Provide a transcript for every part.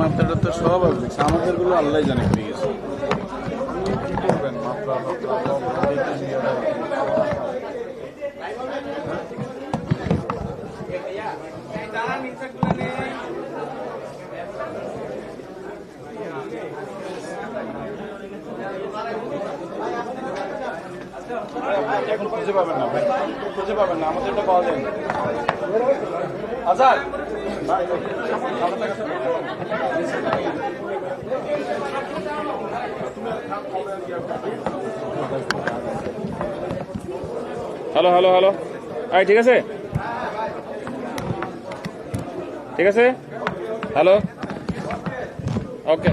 মাত্রাটা তো সব আছে, আমাদের গুলো আল্লাহ জানে পেয়ে গেছে। কি করবেন মাত্রা এখন খুঁজে পাবেন না ভাই, খুঁজে পাবেন না, আমাদের এটা পাওয়া যায় না। Azad hello hello hello, I ঠিক আছে, ঠিক আছে, হ্যালো, ওকে।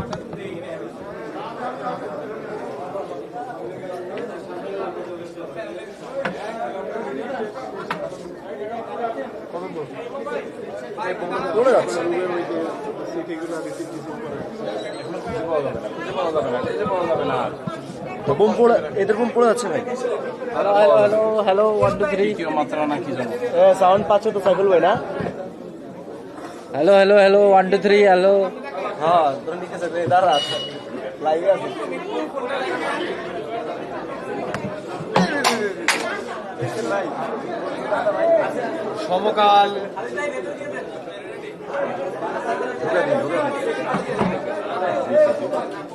পড়ে যাচ্ছে বোম পড়ে, এদের বোম পড়ে যাচ্ছে ভাই। হ্যালো হ্যালো হ্যালো হ্যালো 1 2 3 দ্বিতীয় মাত্রা না কি জানো, সাউন্ড পাচ্ছে তো সাইকেল ভাই না? Hello hello hello 1 2 3 hello. হ্যাঁ তোরা লিখে যাবে, দাঁড়া লাইভে আছে। সমকাল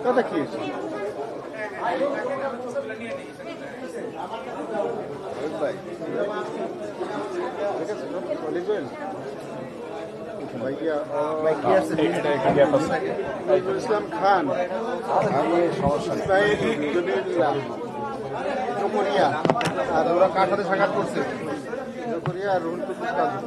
কথা কি ইসলাম খান, জকরিয়া, আর ওরা কার সাথে সাক্ষাৎ করছে? জকরিয়া আর রুহুল কুদ্দুস কাজী।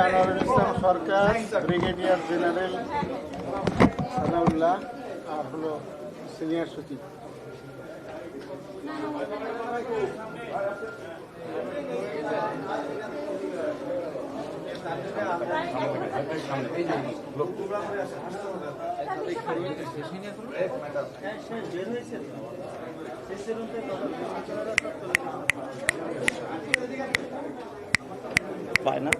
আনোয়ারুল ইসলাম সরকার, ব্রিগেডিয়ার জেনারেল সানাউল্লাহ, আর হলো সিনিয়র সচিব। পায় না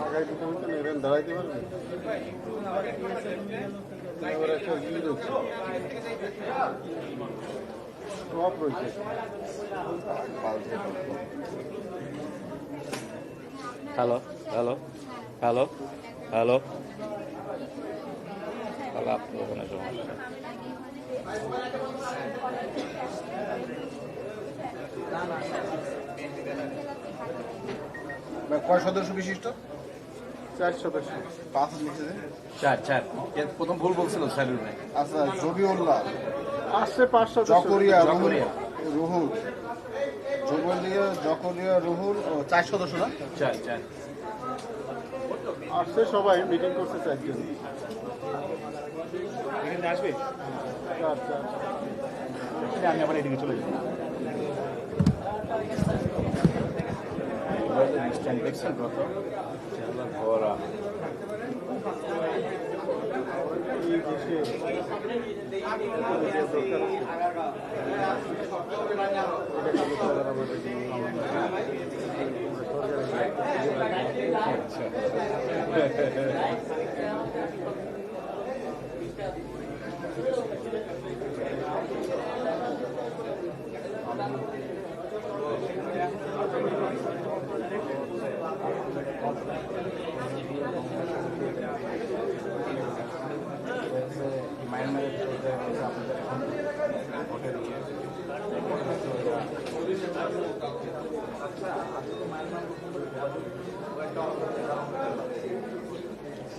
আগায় দিতে হতো না, এরকম দাঁড়াইতে পারবে। এবার একটা ই রয়েছে, টপ রয়েছে। হ্যালো হ্যালো হ্যালো হ্যালো তাহলে আপনার ওখানে সমস্যা। কয় সদস্য বিশিষ্ট? 4 সদস্য। 5 লিখে দেন। 4 প্রথম ভুল বলছিল স্যালুর ভাই। আচ্ছা, জবিউল্লাহ আসছে 5 সদস্য। জকরিয়া, রুহুল, জকরিয়া, রুহুল, 4 সদস্য না? 4 আসছে সবাই, মিটিং করছে 4 জন। এখানে আসবে, 4 আমি আবার এদিকে চলে যাবো। দেখছেন কত ভরা এই দেশে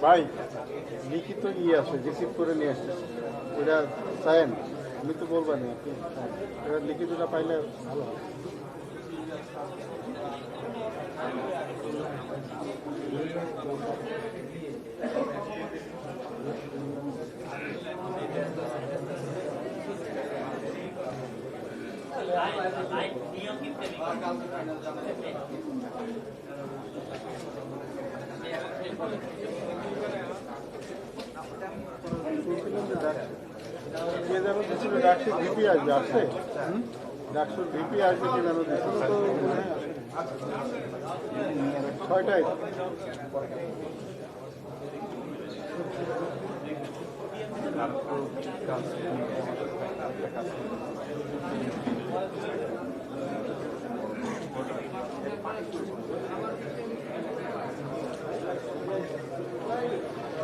ভাই লিখিত আছে, রিসিভ করে নিয়ে আসছে, ওটা চায়েন, আমি তো বলবা না, এটা লিখিতটা পাইলে ভালো হয়। কে যেন দিচ্ছিল ডাকসুর ভিপি আসবে, আসছে? ডাকসুর ভিপি আসবে কে যেন দিচ্ছিল, তো মনে হয় আসবে। 6টায়।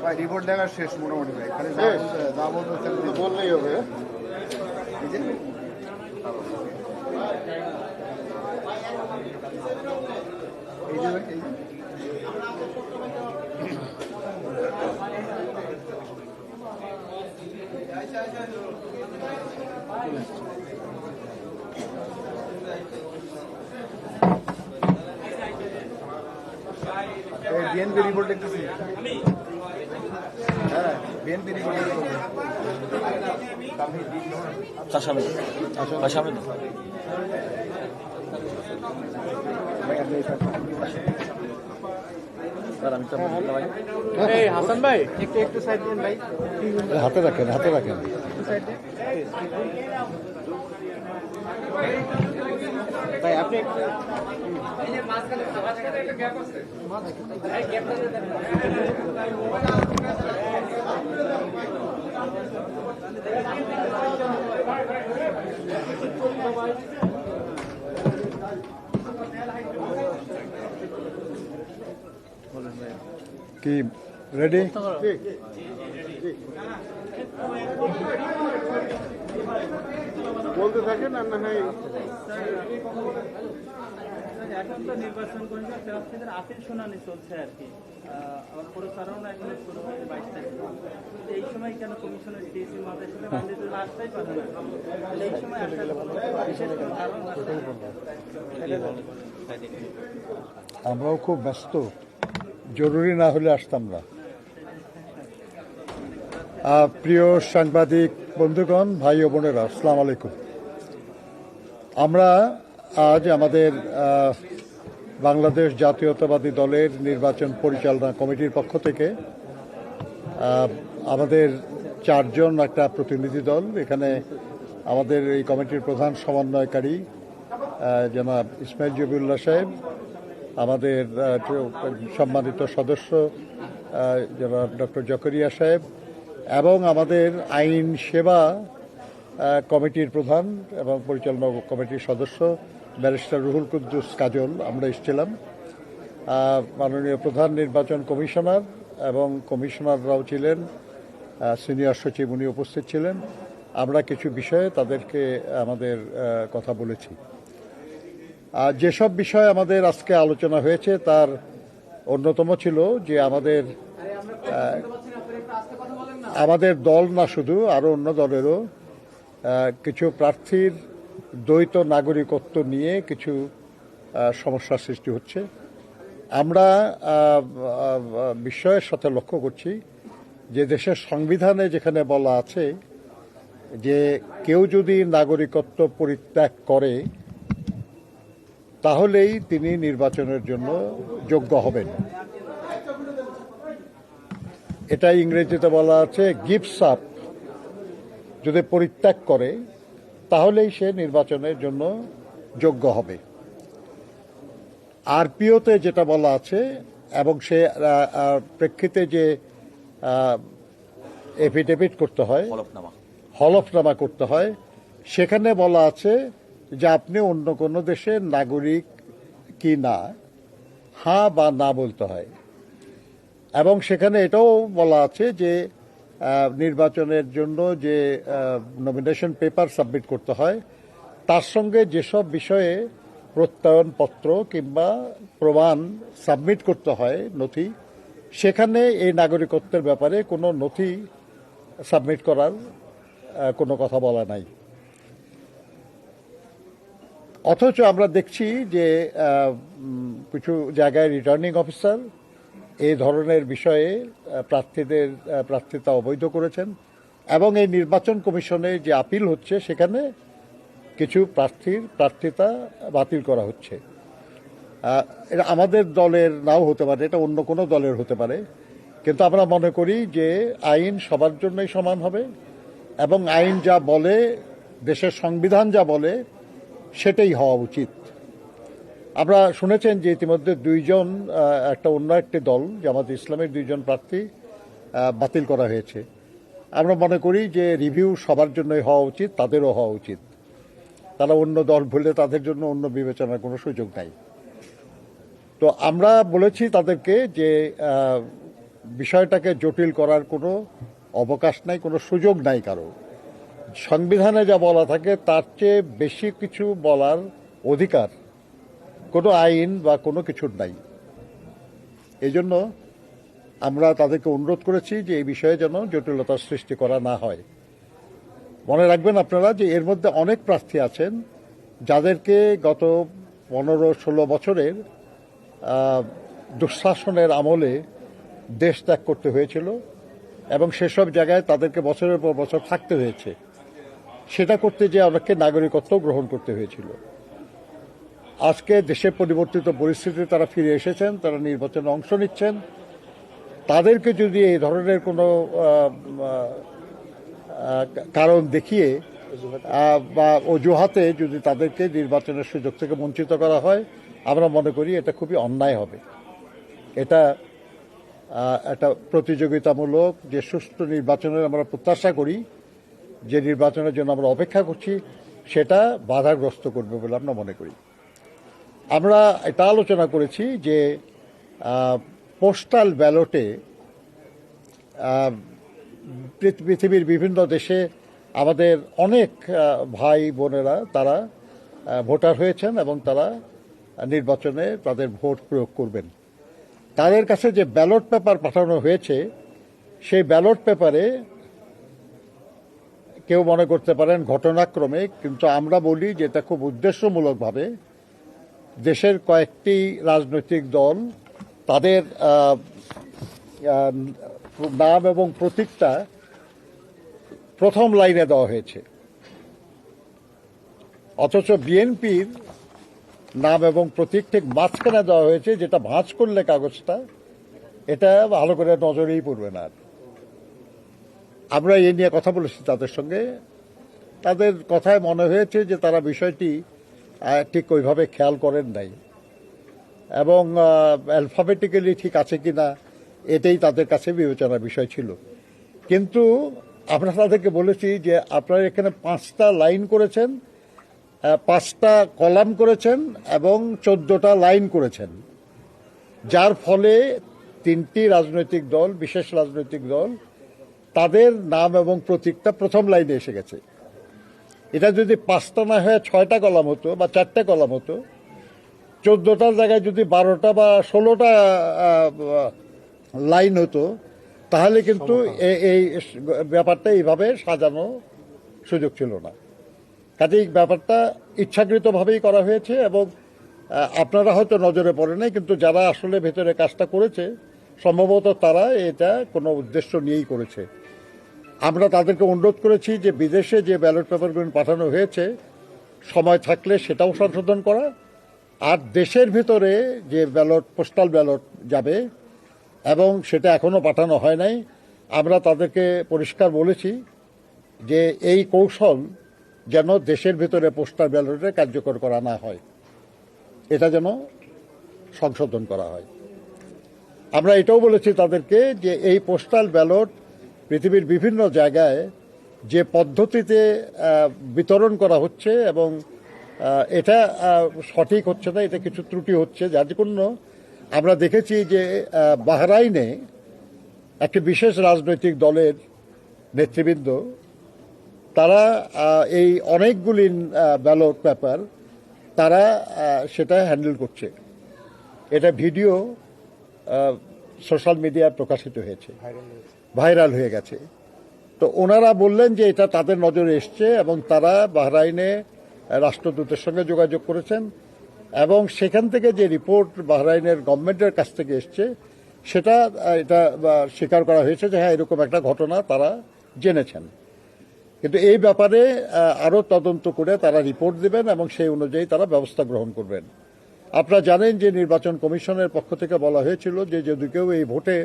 ভাই রিপোর্ট দেখা শেষ মোটামুটি ভাই, খালি শেষ? যা বলতেছেন তো বললেই হবে। এই যে এই যে এই যে বিএনপি রিপোর্ট দেখতেছি। হ্যাঁ বিএনপি রিপোর্ট কাসামে কাসামে আমি তো হাসান ভাই একটু সাইড দিন ভাই। হাতে রাখেন, হাতে রাখেন। ভাই আপনি কি রেডি? বলতে থাকেন আর না হয় এখন তো নির্বাচন কমিশন প্রার্থীদের আপিল শুনানি চলছে আর কি। আমার প্রচারণা এখন শুরু হয়েছে 22 তারিখ। এই সময় কেন কমিশনের ডিসি মাদের সাথে বান্ধবীদের আসতেই পারে না? এই সময় আসার বিশেষ কোনো কারণ আছে? আমরাও খুব ব্যস্ত, জরুরি না হলে আসতাম না। প্রিয় সাংবাদিক বন্ধুগণ, ভাই ও বোনেরা, আসসালামু আলাইকুম। আমরা আজ আমাদের বাংলাদেশ জাতীয়তাবাদী দলের নির্বাচন পরিচালনা কমিটির পক্ষ থেকে আমাদের 4 জন একটা প্রতিনিধি দল, এখানে আমাদের এই কমিটির প্রধান সমন্বয়কারী জনাব ইসমাইল জবিউল্লাহ সাহেব, আমাদের সম্মানিত সদস্য জনাব ডক্টর জকরিয়া সাহেব, এবং আমাদের আইন সেবা কমিটির প্রধান এবং পরিচালনা কমিটির সদস্য ব্যারিস্টার রুহুল কুদ্দুস কাজল, আমরা এসেছিলাম। মাননীয় প্রধান নির্বাচন কমিশনার এবং কমিশনাররাও ছিলেন, সিনিয়র সচিব উনি উপস্থিত ছিলেন। আমরা কিছু বিষয়ে তাদেরকে আমাদের কথা বলেছি। যেসব বিষয় আমাদের আজকে আলোচনা হয়েছে তার অন্যতম ছিল যে আমাদের দল না শুধু, আরও অন্য দলেরও কিছু প্রার্থীর দ্বৈত নাগরিকত্ব নিয়ে কিছু সমস্যার সৃষ্টি হচ্ছে। আমরা বিষয়ের সাথে লক্ষ্য করছি যে দেশের সংবিধানে যেখানে বলা আছে যে কেউ যদি নাগরিকত্ব পরিত্যাগ করে তাহলেই তিনি নির্বাচনের জন্য যোগ্য হবেন। এটা ইংরেজিতে বলা আছে গিভস আপ, যদি পরিত্যাগ করে তাহলেই সে নির্বাচনের জন্য যোগ্য হবে। আরপিওতে যেটা বলা আছে এবং সে প্রেক্ষিতে যে এফিডেভিট করতে হয়, হলফনামা করতে হয়, সেখানে বলা আছে যে আপনি অন্য কোনো দেশের নাগরিক কি না, হ্যাঁ বা না বলতে হয়। এবং সেখানে এটাও বলা আছে যে নির্বাচনের জন্য যে নমিনেশন পেপার সাবমিট করতে হয় তার সঙ্গে যেসব বিষয়ে প্রত্যয়নপত্র কিংবা প্রমাণ সাবমিট করতে হয়, নথি, সেখানে এই নাগরিকত্বের ব্যাপারে কোনো নথি সাবমিট করার কোনো কথা বলা নাই। অথচ আমরা দেখছি যে কিছু জায়গায় রিটার্নিং অফিসার এই ধরনের বিষয়ে প্রার্থিতা অবৈধ করেছেন এবং এই নির্বাচন কমিশনে যে আপিল হচ্ছে সেখানে কিছু প্রার্থিতা বাতিল করা হচ্ছে। এটা আমাদের দলের নাও হতে পারে, এটা অন্য কোনো দলের হতে পারে, কিন্তু আমরা মনে করি যে আইন সবার জন্যই সমান হবে এবং আইন যা বলে, দেশের সংবিধান যা বলে, সেটাই হওয়া উচিত। আমরা শুনেছেন যে ইতিমধ্যে দুইজন, অন্য একটি দল জামাত ইসলামের দুইজন প্রার্থী বাতিল করা হয়েছে। আমরা মনে করি যে রিভিউ সবার জন্যই হওয়া উচিত, তাদেরও হওয়া উচিত। তারা অন্য দল ভুললে তাদের জন্য অন্য বিবেচনার কোনো সুযোগ নাই। তো আমরা বলেছি তাদেরকে যে বিষয়টাকে জটিল করার কোনো অবকাশ নাই, কোনো সুযোগ নাই কারো। সংবিধানে যা বলা থাকে তার চেয়ে বেশি কিছু বলার অধিকার কোনো আইন বা কোনো কিছুর নাই। এই জন্য আমরা তাদেরকে অনুরোধ করেছি যে এই বিষয়ে যেন জটিলতার সৃষ্টি করা না হয়। মনে রাখবেন আপনারা যে এর মধ্যে অনেক প্রার্থী আছেন যাদেরকে গত 15-16 বছরের দুঃশাসনের আমলে দেশ ত্যাগ করতে হয়েছিল এবং সেসব জায়গায় তাদেরকে বছরের পর বছর থাকতে হয়েছে। সেটা করতে যে অনেককে নাগরিকত্ব গ্রহণ করতে হয়েছিল। আজকে দেশে পরিবর্তিত পরিস্থিতিতে তারা ফিরে এসেছেন, তারা নির্বাচনে অংশ নিচ্ছেন। তাদেরকে যদি এই ধরনের কোনো কারণ দেখিয়ে বা অজুহাতে যদি তাদেরকে নির্বাচনের সুযোগ থেকে বঞ্চিত করা হয়, আমরা মনে করি এটা খুবই অন্যায় হবে। এটা একটা প্রতিযোগিতামূলক যে সুষ্ঠু নির্বাচনের আমরা প্রত্যাশা করি, যে নির্বাচনের জন্য আমরা অপেক্ষা করছি, সেটা বাধাগ্রস্ত করবে বলে আমরা মনে করি। আমরা এটা আলোচনা করেছি যে পোস্টাল ব্যালটে পৃথিবীর বিভিন্ন দেশে আমাদের অনেক ভাই বোনেরা তারা ভোটার হয়েছেন এবং তারা নির্বাচনে তাদের ভোট প্রয়োগ করবেন। তাদের কাছে যে ব্যালট পেপার পাঠানো হয়েছে, সেই ব্যালট পেপারে কেউ মনে করতে পারেন ঘটনাক্রমে, কিন্তু আমরা বলি যে এটা খুব উদ্দেশ্যমূলকভাবে দেশের কয়েকটি রাজনৈতিক দল তাদের নাম এবং প্রতীকটা প্রথম লাইনে দেওয়া হয়েছে, অথচ বিএনপির নাম এবং প্রতীক ঠিক মাঝখানে দেওয়া হয়েছে, যেটা ভাঁজ করলে কাগজটা এটা ভালো করে নজরেই পড়বে না। আমরা এই নিয়ে কথা বলেছি তাদের সঙ্গে। তাদের কথায় মনে হয়েছে যে তারা বিষয়টি ঠিক ওইভাবে খেয়াল করেন নাই এবং অ্যালফাবেটিক্যালি ঠিক আছে কিনা এটাই তাদের কাছে বিবেচনার বিষয় ছিল। কিন্তু আমরা তাদেরকে বলেছি যে আপনারা এখানে 5টা লাইন করেছেন, 5টা কলাম করেছেন এবং 14টা লাইন করেছেন, যার ফলে 3টি রাজনৈতিক দল, বিশেষ রাজনৈতিক দল, তাদের নাম এবং প্রতীকটা প্রথম লাইনে এসে গেছে। এটা যদি 5টা না হয়ে 6টা কলাম হতো বা 4টে কলাম হতো, 14টার জায়গায় যদি 12টা বা 16টা লাইন হতো, তাহলে কিন্তু এই ব্যাপারটা এইভাবে সাজানো সুযোগ ছিল না। কাজেই ব্যাপারটা ইচ্ছাকৃতভাবেই করা হয়েছে এবং আপনারা হয়তো নজরে পড়ে নাই, কিন্তু যারা আসলে ভেতরে কাজটা করেছে সম্ভবত তারা এটা কোনো উদ্দেশ্য নিয়েই করেছে। আমরা তাদেরকে অনুরোধ করেছি যে বিদেশে যে ব্যালট পেপারগুলো পাঠানো হয়েছে সময় থাকলে সেটাও সংশোধন করা, আর দেশের ভিতরে যে ব্যালট, পোস্টাল ব্যালট যাবে এবং সেটা এখনো পাঠানো হয় নাই, আমরা তাদেরকে পরিষ্কার বলেছি যে এই কৌশল যেন দেশের ভিতরে পোস্টাল ব্যালটে কার্যকর করা না হয়, এটা যেন সংশোধন করা হয়। আমরা এটাও বলেছি তাদেরকে যে এই পোস্টাল ব্যালট পৃথিবীর বিভিন্ন জায়গায় যে পদ্ধতিতে বিতরণ করা হচ্ছে এবং এটা সঠিক হচ্ছে না, এটা কিছু ত্রুটি হচ্ছে, যার জন্য আমরা দেখেছি যে বাহরাইনে একটি বিশেষ রাজনৈতিক দলের নেতৃবৃন্দ তারা এই অনেকগুলি ব্যালট পেপার তারা সেটা হ্যান্ডেল করছে। এটা ভিডিও সোশ্যাল মিডিয়ায় প্রকাশিত হয়েছে, ভাইরাল হয়ে গেছে। তো ওনারা বললেন যে এটা তাদের নজরে এসছে এবং তারা বাহরাইনে রাষ্ট্রদূতের সঙ্গে যোগাযোগ করেছেন এবং সেখান থেকে যে রিপোর্ট বাহরাইনের গভর্নমেন্টের কাছ থেকে এসছে সেটা এটা স্বীকার করা হয়েছে যে হ্যাঁ এরকম একটা ঘটনা তারা জেনেছেন। কিন্তু এই ব্যাপারে আরও তদন্ত করে তারা রিপোর্ট দেবেন এবং সেই অনুযায়ী তারা ব্যবস্থা গ্রহণ করবেন। আপনারা জানেন যে নির্বাচন কমিশনের পক্ষ থেকে বলা হয়েছিল যে যদি কেউ এই ভোটে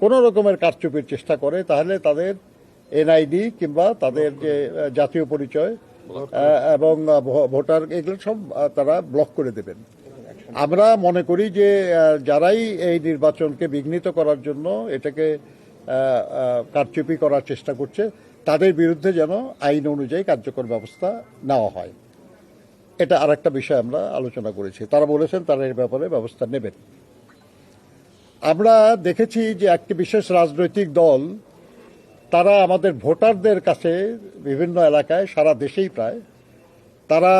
কোনো রকমের কারচুপির চেষ্টা করে তাহলে তাদের এনআইডি কিংবা তাদের যে জাতীয় পরিচয় এবং ভোটার এগুলো সব তারা ব্লক করে দেবেন। আমরা মনে করি যে যারাই এই নির্বাচনকে বিঘ্নিত করার জন্য এটাকে কারচুপি করার চেষ্টা করছে তাদের বিরুদ্ধে যেন আইন অনুযায়ী কার্যকর ব্যবস্থা নেওয়া হয়। এটা আরেকটা বিষয় আমরা আলোচনা করেছি। তারা বলেছেন তারা এর ব্যাপারে ব্যবস্থা নেবেন। আমরা দেখেছি যে একটি বিশেষ রাজনৈতিক দল তারা আমাদের ভোটারদের কাছে বিভিন্ন এলাকায় সারা দেশেই প্রায় তারা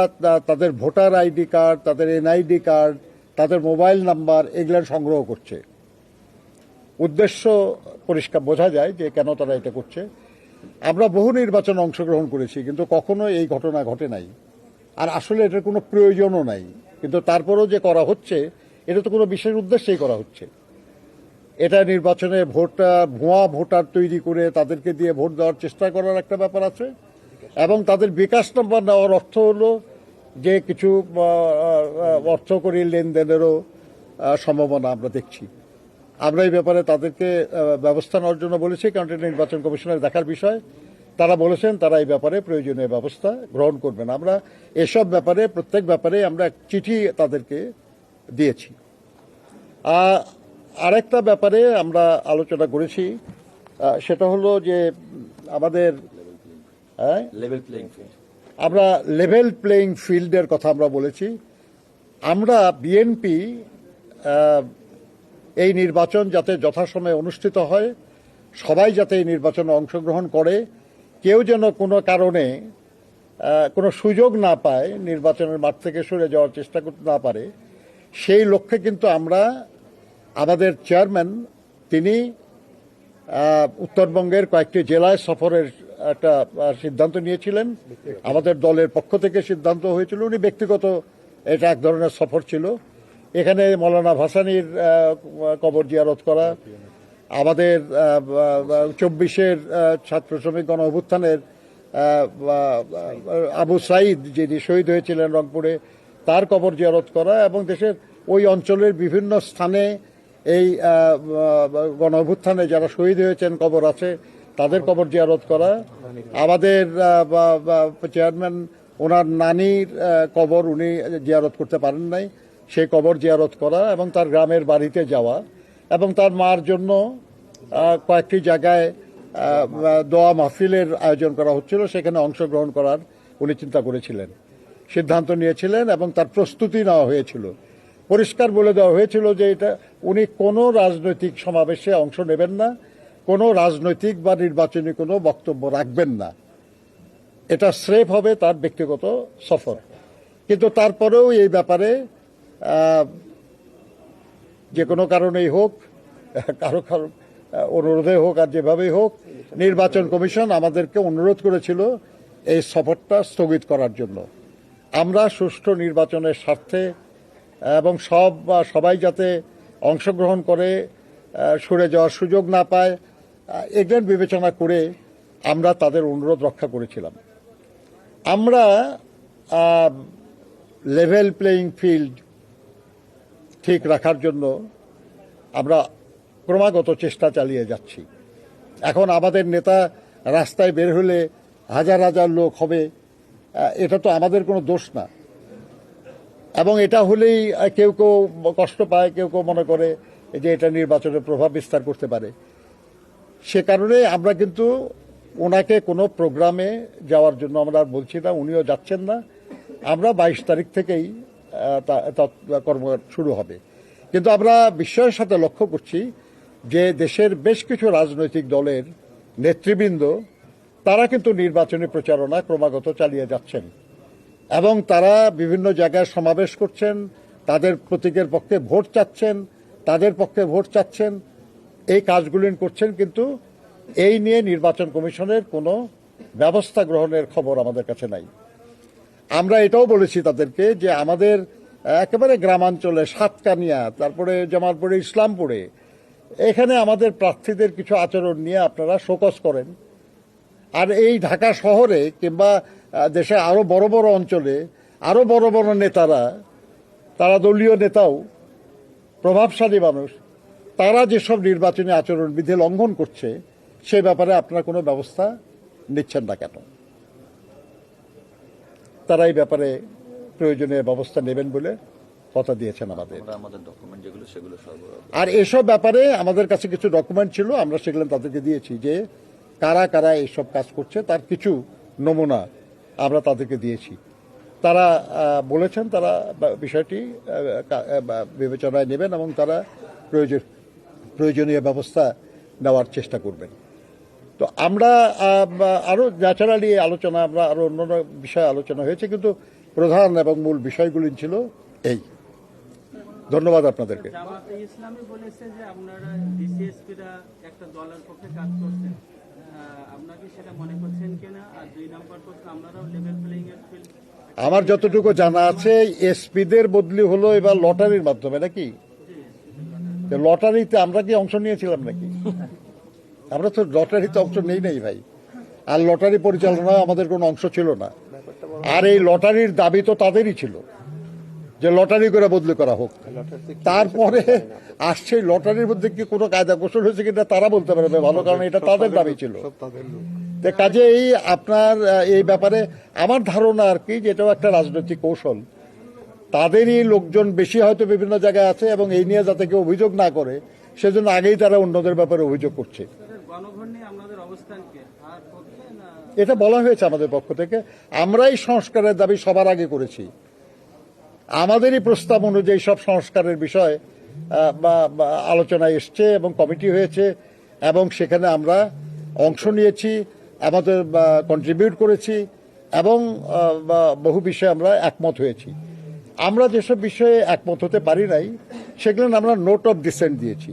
তাদের ভোটার আইডি কার্ড, তাদের এনআইডি কার্ড, তাদের মোবাইল নাম্বার এগুলো সংগ্রহ করছে। উদ্দেশ্য পরিষ্কার বোঝা যায় যে কেন তারা এটা করছে। আমরা বহু নির্বাচনে অংশগ্রহণ করেছি, কিন্তু কখনো এই ঘটনা ঘটে নাই, আর আসলে এটার কোনো প্রয়োজনও নাই। কিন্তু তারপরেও যে করা হচ্ছে এটা তো কোনো বিশেষ উদ্দেশ্যেই করা হচ্ছে। এটা নির্বাচনে ভুয়া ভোটার তৈরি করে তাদেরকে দিয়ে ভোট দেওয়ার চেষ্টা করার একটা ব্যাপার আছে, এবং তাদের বিকাশ নম্বর নেওয়ার অর্থ হলো যে কিছু অর্থকরী লেনদেনেরও সম্ভাবনা আমরা দেখছি। আমরা এই ব্যাপারে তাদেরকে ব্যবস্থা নেওয়ার জন্য বলেছি, কারণ এটা নির্বাচন কমিশনের দেখার বিষয়। তারা বলেছেন তারা এই ব্যাপারে প্রয়োজনীয় ব্যবস্থা গ্রহণ করবেন। আমরা এসব ব্যাপারে প্রত্যেক ব্যাপারে আমরা চিঠি তাদেরকে দিয়েছি। আরেকটা ব্যাপারে আমরা আলোচনা করেছি, সেটা হলো যে আমাদের আমরা লেভেল প্লেইং ফিল্ডের কথা আমরা বলেছি। আমরা বিএনপি এই নির্বাচন যাতে যথাসময়ে অনুষ্ঠিত হয়, সবাই যাতে এই নির্বাচনে অংশগ্রহণ করে, কেউ যেন কোনো কারণে কোনো সুযোগ না পায় নির্বাচনের মাঠ থেকে সরে যাওয়ার চেষ্টা করতে না পারে, সেই লক্ষ্যে কিন্তু আমরা আমাদের চেয়ারম্যান তিনি উত্তরবঙ্গের কয়েকটি জেলায় সফরের একটা সিদ্ধান্ত নিয়েছিলেন। আমাদের দলের পক্ষ থেকে সিদ্ধান্ত হয়েছিল, উনি ব্যক্তিগত এটা এক ধরনের সফর ছিল। এখানে মৌলানা ভাসানীর কবর জিয়ারত করা, আমাদের 24-এর ছাত্র শ্রমিক গণ অভ্যুত্থানের আবু সাইদ যিনি শহীদ হয়েছিলেন রংপুরে, তার কবর জিয়ারত করা, এবং দেশের ওই অঞ্চলের বিভিন্ন স্থানে এই গণ অভ্যুত্থানে যারা শহীদ হয়েছেন কবর আছে তাদের কবর জিয়ারত করা, আমাদের চেয়ারম্যান ওনার নানির কবর উনি জিয়ারত করতে পারেন নাই, সেই কবর জিয়ারত করা, এবং তার গ্রামের বাড়িতে যাওয়া, এবং তার মার জন্য কয়েকটি জায়গায় দোয়া মাহফিলের আয়োজন করা হচ্ছিল, সেখানে অংশগ্রহণ করার উনি চিন্তা করেছিলেন, সিদ্ধান্ত নিয়েছিলেন, এবং তার প্রস্তুতি নেওয়া হয়েছিল। পরিষ্কার বলে দেওয়া হয়েছিল যে এটা উনি কোনো রাজনৈতিক সমাবেশে অংশ নেবেন না, কোনো রাজনৈতিক বা নির্বাচনী কোনো বক্তব্য রাখবেন না, এটা স্রেফ হবে তার ব্যক্তিগত সফর। কিন্তু তারপরেও এই ব্যাপারে যে কোনো কারণেই হোক, কারো কারো অনুরোধে হোক আর যেভাবেই হোক, নির্বাচন কমিশন আমাদেরকে অনুরোধ করেছিল এই সফরটা স্থগিত করার জন্য। আমরা সুষ্ঠু নির্বাচনের স্বার্থে এবং সবাই যাতে অংশগ্রহণ করে সরে যাওয়ার সুযোগ না পায়, এগুলো বিবেচনা করে আমরা তাদের অনুরোধ রক্ষা করেছিলাম। আমরা লেভেল প্লেইং ফিল্ড ঠিক রাখার জন্য আমরা ক্রমাগত চেষ্টা চালিয়ে যাচ্ছি। এখন আমাদের নেতা রাস্তায় বের হলে হাজার হাজার লোক হবে, এটা তো আমাদের কোনো দোষ না, এবং এটা হলেই কেউ কেউ কষ্ট পায়, কেউ কেউ মনে করে যে এটা নির্বাচনের প্রভাব বিস্তার করতে পারে। সে কারণে আমরা কিন্তু ওনাকে কোনো প্রোগ্রামে যাওয়ার জন্য আমরা বলছি না, উনিও যাচ্ছেন না। আমরা 22 তারিখ থেকেই কর্ম শুরু হবে। কিন্তু আমরা বিস্ময়ের সাথে লক্ষ্য করছি যে দেশের বেশ কিছু রাজনৈতিক দলের নেতৃবৃন্দ তারা কিন্তু নির্বাচনী প্রচারণা ক্রমাগত চালিয়ে যাচ্ছেন, এবং তারা বিভিন্ন জায়গায় সমাবেশ করছেন, তাদের প্রতীকের পক্ষে ভোট চাচ্ছেন, তাদের পক্ষে ভোট চাচ্ছেন, এই কাজগুলি করছেন, কিন্তু এই নিয়ে নির্বাচন কমিশনের কোনো ব্যবস্থা গ্রহণের খবর আমাদের কাছে নাই। আমরা এটাও বলেছি তাদেরকে যে আমাদের একেবারে গ্রামাঞ্চলে সাতকানিয়া, তারপরে জামালপুরে, ইসলামপুরে, এখানে আমাদের প্রার্থীদের কিছু আচরণ নিয়ে আপনারা শোকজ করেন, আর এই ঢাকা শহরে কিংবা দেশে আরো বড় বড় অঞ্চলে আরো বড় বড় নেতারা, তারা দলীয় নেতাও, প্রভাবশালী মানুষ, তারা যেসব নির্বাচনী আচরণবিধি লঙ্ঘন করছে সেই ব্যাপারে আপনারা কোনো ব্যবস্থা নিচ্ছেন না কেন? তারা এই ব্যাপারে প্রয়োজনীয় ব্যবস্থা নেবেন বলে কথা দিয়েছেন আমাদের। আমাদের ডকুমেন্ট যেগুলো সেগুলো সব আর এসব ব্যাপারে আমাদের কাছে কিছু ডকুমেন্ট ছিল, আমরা সেগুলো তাদেরকে দিয়েছি যে কারা কারা এইসব কাজ করছে তার কিছু নমুনা আমরা তাদেরকে দিয়েছি। তারা বলেছেন তারা বিষয়টি বিবেচনায় নেবেন এবং তারা প্রয়োজনীয় ব্যবস্থা নেওয়ার চেষ্টা করবেন। তো আমরা আরও ন্যাচারালি আলোচনা, আমরা আরও অন্যান্য বিষয়ে আলোচনা হয়েছে, কিন্তু প্রধান এবং মূল বিষয়গুলি ছিল এই। ধন্যবাদ আপনাদেরকে। জামাতে ইসলামী বলেছে যে আপনারা ডিসিএসপিরা একটা দলের পক্ষে কাজ করছেন, আপনারা কি সেটা মনে করছেন কিনা? আর 2 নম্বর প্রশ্ন, আপনারাও লেভেল প্লেইং এর ফিল্ড। আমার যতটুকু জানা আছে এসপিদের বদলি হলো এবার লটারির মাধ্যমে, নাকি? লটারিতে আমরা কি অংশ নিয়েছিলাম নাকি? আমরা তো লটারিতে অংশ নেই নাই ভাই। আর লটারি পরিচালনায় আমাদের কোনো অংশ ছিল না। আর এই লটারির দাবি তো তাদেরই ছিল যে লটারি করে বদলি করা হোক। তারপরে আসছে লটারির মধ্যে কি কোনো কায়দা কৌশল হয়েছে কিনা তারা বলতে পারবে ভালো, কারণ এটা তাদের দাবি ছিল। কাজেই আপনার এই ব্যাপারে আমার ধারণা আর কি, যেটাও একটা রাজনৈতিক কৌশল। তাদেরই লোকজন বেশি হয়তো বিভিন্ন জায়গায় আছে এবং এই নিয়ে যাতে কেউ অভিযোগ না করে সেজন্য আগেই তারা অন্যদের ব্যাপারে অভিযোগ করছে। গণভোট নিয়ে আপনাদের অবস্থান কি? আর পক্ষে না? এটা বলা হয়েছে আমাদের পক্ষ থেকে, আমরাই সংস্কারের দাবি সবার আগে করেছি। আমাদেরই প্রস্তাব অনুযায়ী সব সংস্কারের বিষয় আলোচনায় এসছে এবং কমিটি হয়েছে এবং সেখানে আমরা অংশ নিয়েছি, আমাদের কন্ট্রিবিউট করেছি এবং বহু বিষয়ে আমরা একমত হয়েছি। আমরা যেসব বিষয়ে একমত হতে পারি নাই সেগুলো আমরা নোট অফ ডিসেন্ট দিয়েছি।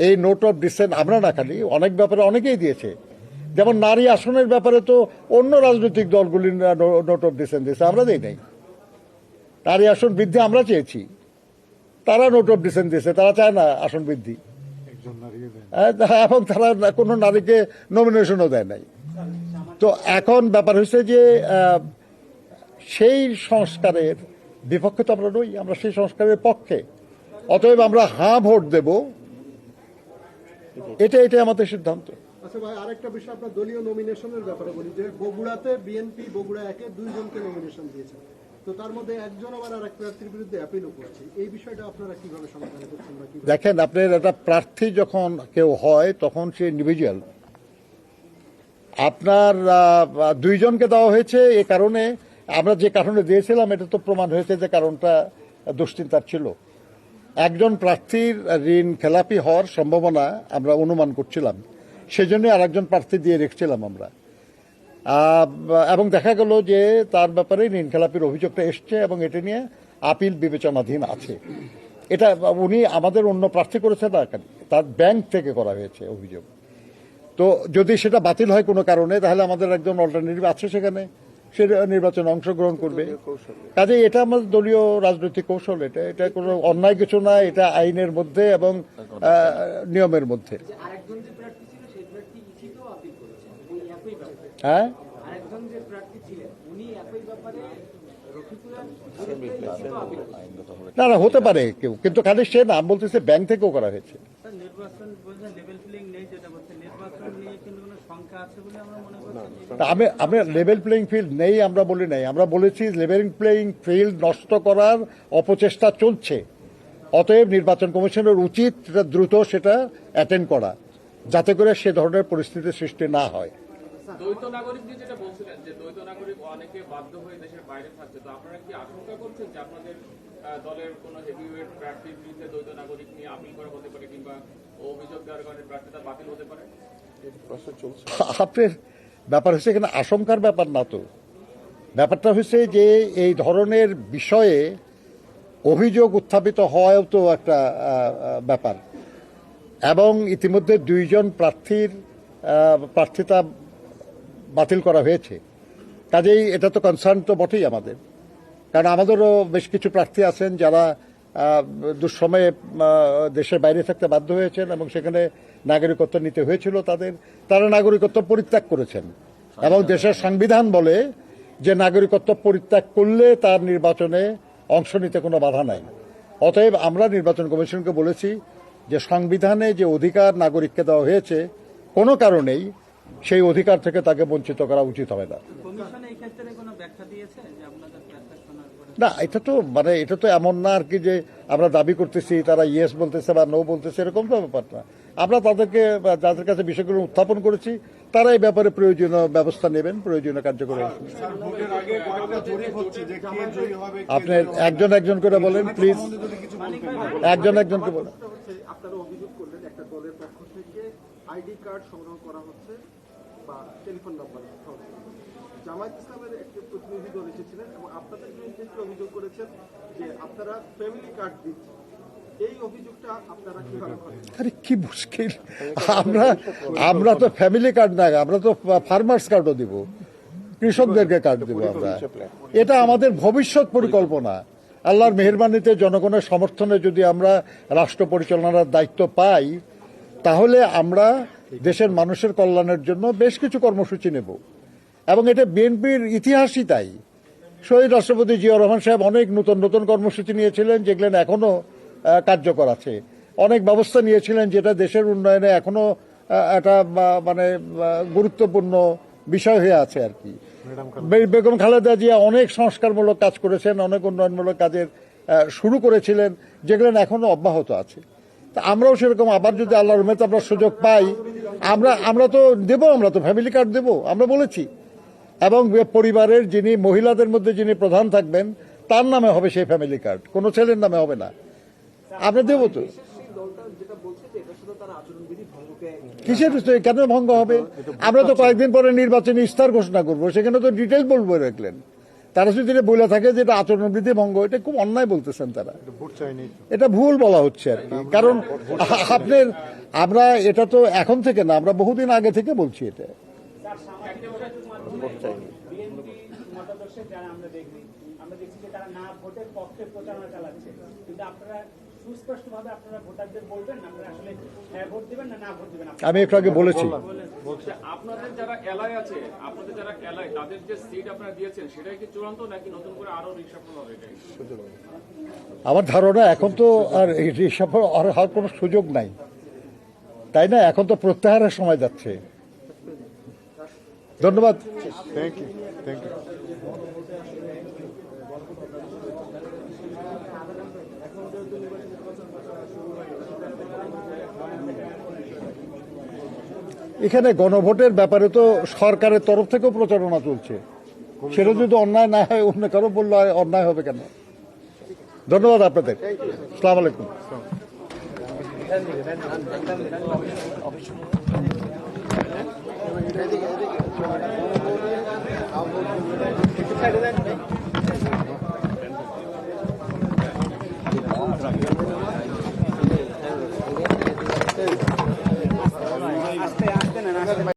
এই নোট অফ ডিসেন্ট আমরা না খালি, অনেক ব্যাপারে অনেকেই দিয়েছে। যেমন নারী আসনের ব্যাপারে তো অন্য রাজনৈতিক দলগুলি নোট অফ ডিসেন্ট দিয়েছে, আমরা দেই নাই। নারী আসন বৃদ্ধি আমরা চেয়েছি, তারা নোট অফ ডিসেন্ট দিয়েছে, তারা চায় না আসন বৃদ্ধি এবং তারা কোনো নারীকে নমিনেশনও দেয় নাই। তো এখন ব্যাপার হচ্ছে যে সেই সংস্কারের বিপক্ষে তো আমরা নই, আমরা সেই সংস্কারের পক্ষে। অতএব আমরা হাঁ ভোট দেব, এটাই আমাদের সিদ্ধান্ত। আচ্ছা ভাই, আরেকটা বিষয় আপনার দলীয় নমিনেশনের ব্যাপারে বলি, যে বগুড়াতে বিএনপি বগুড়া 1-এ 2 জনকে নমিনেশন দিয়েছে, তো তার মধ্যে একজন আবার আর এক প্রার্থীর বিরুদ্ধে অ্যাপিলও করছে। এই বিষয়টা আপনারা কিভাবে সমাধান করছেন? দেখেন, আপনার একটা প্রার্থী যখন কেউ হয় তখন সে ইন্ডিভিজুয়াল। আপনার 2 জনকে দেওয়া হয়েছে এ কারণে, আমরা যে কারণে দিয়েছিলাম এটা তো প্রমাণ হয়েছে যে কারণটা দুশ্চিন্তার ছিল। একজন প্রার্থীর ঋণ খেলাপি হওয়ার সম্ভাবনা আমরা অনুমান করছিলাম, সেজন্য আরেকজন প্রার্থী দিয়ে রেখেছিলাম আমরা। এবং দেখা গেল যে তার ব্যাপারে ঋণ খেলাপির অভিযোগটা এসছে এবং এটা নিয়ে আপিল বিবেচনাধীন আছে। এটা উনি আমাদের অন্য প্রার্থী করেছে না, তার ব্যাংক থেকে করা হয়েছে অভিযোগ। তো যদি সেটা বাতিল হয় কোনো কারণে, তাহলে আমাদের একজন অল্টারনেটিভ আছে সেখানে, সে নির্বাচনে অংশগ্রহণ করবে। কাজে এটা আমাদের দলীয় রাজনৈতিক কৌশল। এটা কোনো অন্যায় কিছু না, এটা আইনের মধ্যে এবং নিয়মের মধ্যে। হ্যাঁ, না না হতে পারে কেউ, কিন্তু খালি সে নাম বলতেছে ব্যাংক থেকেও করা হয়েছে। নির্বাচন বলছেন লেভেল প্লেইং নেই, যেটা বলছেন নির্বাচন নিয়ে কিন্তু কোনো শঙ্কা আছে বলে আমরা মনে করছি। আমি লেভেল প্লেইং ফিল্ড নেই আমরা বলি নাই, আমরা বলেছি লেভেল প্লেইং ফিল্ড নষ্ট করার অপচেষ্টা চলছে। অতএব নির্বাচন কমিশনের উচিত দ্রুত সেটা অ্যাটেন্ড করা, যাতে করে সে ধরনের পরিস্থিতির সৃষ্টি না হয়। দ্বৈত নাগরিক দিয়ে যেটা বলছিলেন যে দ্বৈত নাগরিক অনেকে বাধ্য হয়ে দেশের বাইরে থাকছে, তো আপনারা কি আশঙ্কা করছেন যে আপনাদের দলের কোনো হেভিওয়েট প্রার্থীর বিরুদ্ধে দ্বৈত নাগরিক নিয়ে আপিল করা হতে পারে কিংবা অভিযোগ দেওয়ার কারণে প্রার্থীতা বাতিল হতে পারে? আপনার ব্যাপার হচ্ছে এখানে আশঙ্কার ব্যাপার না, তো ব্যাপারটা হচ্ছে যে এই ধরনের বিষয়ে অভিযোগ উত্থাপিত হওয়াও তো একটা ব্যাপার, এবং ইতিমধ্যে 2 জন প্রার্থীর প্রার্থিতা বাতিল করা হয়েছে। কাজেই এটা তো কনসার্ন তো বটেই আমাদের, কারণ আমাদেরও বেশ কিছু প্রার্থী আছেন যারা দুঃসময়ে দেশের বাইরে থাকতে বাধ্য হয়েছেন এবং সেখানে নাগরিকত্ব নিতে হয়েছিল তারা নাগরিকত্ব পরিত্যাগ করেছেন, এবং দেশের সংবিধান বলে যে নাগরিকত্ব পরিত্যাগ করলে তার নির্বাচনে অংশ নিতে কোনো বাধা নাই। অতএব আমরা নির্বাচন কমিশনকে বলেছি যে সংবিধানে যে অধিকার নাগরিককে দেওয়া হয়েছে কোনো কারণেই সেই অধিকার থেকে তাকে বঞ্চিত করা উচিত হবে না। কমিশন এই ক্ষেত্রে কোনো ব্যাখ্যা দিয়েছে যে আপনাদের ব্যাখ্যা শোনার পরে? না, এটা তো এমন না আর কি যে আমরা দাবি করতেছি তারা ইয়েস বলতেছে বা নো বলতেছে, এরকম তো ব্যাপার না। আমরা যাদের কাছে বিষয়গুলো উত্থাপন করেছি তারা এই ব্যাপারে প্রয়োজনীয় ব্যবস্থা নেবেন, প্রয়োজনীয় কার্যকরী হবে। আপনি একজন করে বলেন প্লিজ, একজনকে বলেন। আপনারা অভিযোগ করলেন একটা দলের পক্ষ থেকে আইডি কার্ড সংগ্রহ করা হচ্ছে বা টেলিফোন নাম্বার। জামায়াত ইসলামের একটি প্রতিনিধি দল এসেছিলেন এবং আপনাদের বিরুদ্ধে একটি অভিযোগ করেছেন যে আপনারা ফ্যামিলি কার্ড দিচ্ছেন। এই অভিযোগটা আপনারা কিভাবে করেন? আরে কি মুশকিল, আমরা তো ফ্যামিলি কার্ড না, আমরা তো ফার্মার্স কার্ডও দিব, কৃষকদেরকে কার্ড দিব আমরা। এটা আমাদের ভবিষ্যৎ পরিকল্পনা। আল্লাহর মেহেরবানিতে জনগণের সমর্থনে যদি আমরা রাষ্ট্র পরিচালনার দায়িত্ব পাই, তাহলে আমরা দেশের মানুষের কল্যাণের জন্য বেশ কিছু কর্মসূচি নেব, এবং এটা বিএনপির ইতিহাসই তাই। শহীদ রাষ্ট্রপতি জিয়াউর রহমান সাহেব অনেক নতুন কর্মসূচি নিয়েছিলেন, যেগুলো এখনো কার্যকর আছে। অনেক ব্যবস্থা নিয়েছিলেন যেটা দেশের উন্নয়নে এখনো একটা মানে গুরুত্বপূর্ণ বিষয় হয়ে আছে আর কি। বেগম খালেদা জিয়া অনেক সংস্কারমূলক কাজ করেছেন, অনেক উন্নয়নমূলক কাজের শুরু করেছিলেন, যেগুলো এখনো অব্যাহত আছে। তা আমরাও সেরকম আবার যদি আল্লাহর রহমতে আমরা সুযোগ পাই, আমরা তো দেবো, আমরা তো ফ্যামিলি কার্ড দেবো, আমরা বলেছি। এবং পরিবারের যিনি মহিলাদের মধ্যে যিনি প্রধান থাকবেন তার নামে হবে সেই ফ্যামিলি কার্ড, কোনো ছেলের নামে হবে না। আমরা দেবো তো। কিসের কেন ভঙ্গ হবে? আমরা তো কয়েকদিন পরে নির্বাচনী ইস্তার ঘোষণা করবো, সেখানে তো ডিটেল বলবো রাখলেন। তারা যদি বলে থাকে যে এটা আচরণবিধি ভঙ্গ, এটা খুব অন্যায় বলতেছেন তারা, এটা ভুল বলা হচ্ছে আর কি। কারণ আমরা এটা তো এখন থেকে না, আমরা বহুদিন আগে থেকে বলছি এটা। আমরা দেখছি যে তারা না ভোটের পক্ষে প্রচারণা চালাচ্ছে, কিন্তু আপনারা সুস্পষ্টভাবে আপনারা ভোটারদের বলবেন আপনারা আসলে হ্যাঁ ভোট দিবেন না ভোট দিবেন। আমি একটু আগে বলেছি আপনাদের যারা এলাকায় আছে, আপনাদের যারা এলাকায় তাদের যে সিট আপনারা দিয়েছেন সেটাই কি চূড়ান্ত নাকি নতুন করে আরো রিসাফল হবে? এটাই আমার ধারণা। এখন তো আর রিসাফল হওয়ার কোনো সুযোগ নাই, তাই না? এখন তো প্রত্যাহারের সময় যাচ্ছে। ধন্যবাদ। Thank you. এখানে গণভোটের ব্যাপারে তো সরকারের তরফ থেকেও প্রচারণা চলছে, সেটা যদি অন্যায় না হয়, অন্য কারো বললে অন্যায় হবে কেন? ধন্যবাদ আপনাদের। আসসালামু আলাইকুম। সাইডে